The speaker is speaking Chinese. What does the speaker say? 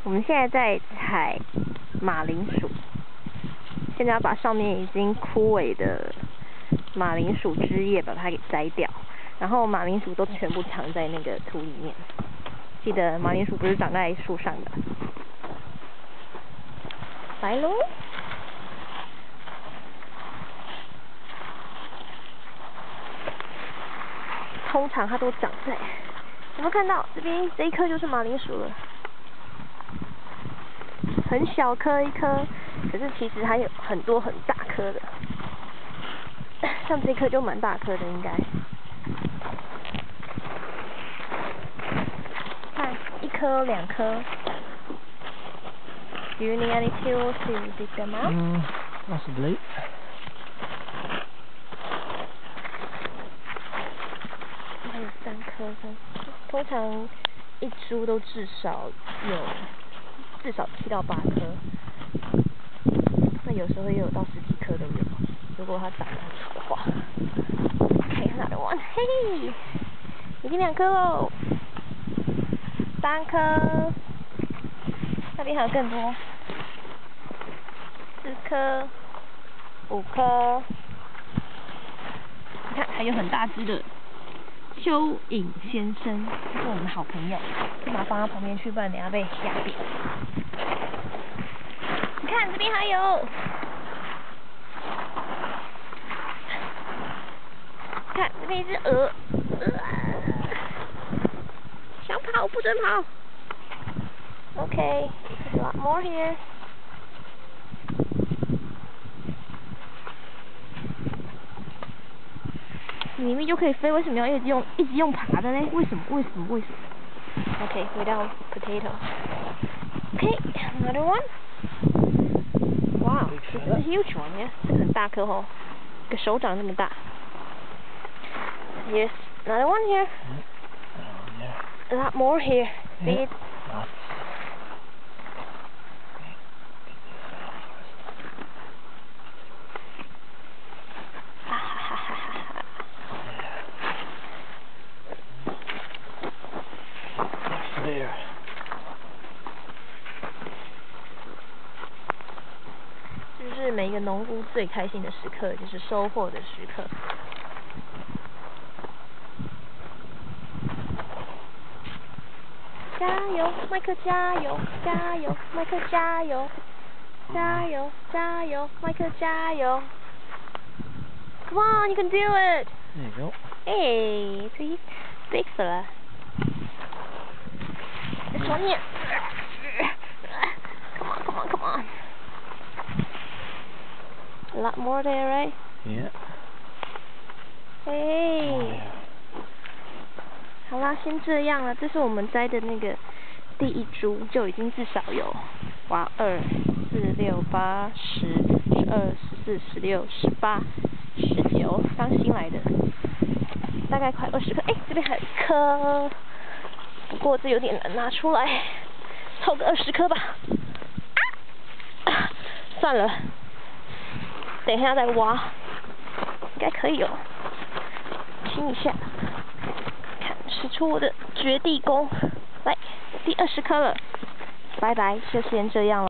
我们现在在采马铃薯，现在要把上面已经枯萎的马铃薯枝叶把它给摘掉，然后马铃薯都全部藏在那个土里面。记得马铃薯不是长在树上的。来喽！通常它都长在，有没有看到这边这一颗就是马铃薯了？很小颗一颗，可是其实还有很多很大颗的，像这颗就蛮大颗的应该。看一颗两颗。Do you need any tools to dig them out? Possibly. 还有3颗，通常一株都至少7到8颗，那有时候也有到10几颗都有，如果它长得很好的话。Okay, another one. 嘿，已经2颗喽，3颗，那边还有更多，4颗，5颗，你看还有很大只的。蚯蚓先生，这是我们的好朋友，就把它放到旁边去，不然等下被压扁。你看这边还有，看这边一只鹅，想跑不准跑。Okay, there's a lot more here. 你明明就可以飞，为什么要一直用爬的嘞？为什么？Okay, without potato. Okay, another one. Wow, this is a huge one, yeah. 这个很大颗哦，个手掌那么大。Here's another one here. A lot more here. See it? There. 就是每一个农夫最开心的时刻，就是收获的时刻。加油，麦克加油！加油，麦克加油！加油，加油，麦克加油 ！Come on, you can do it! There you go. Hey, see, fix it. This one here. Come on. A lot more there, right? Yeah. Hey. 好啦，先这样了。这是我们摘的那个第1株，就已经至少有哇2、4、6、8、10、12、14、16、18、19，刚新来的，大概快20颗。哎，这边还有1颗，不过这有点难拿出来，凑个20颗吧。算了，等一下再挖，应该可以哦。亲一下。使出我的绝地功，来，第20颗了，拜拜，就先这样了。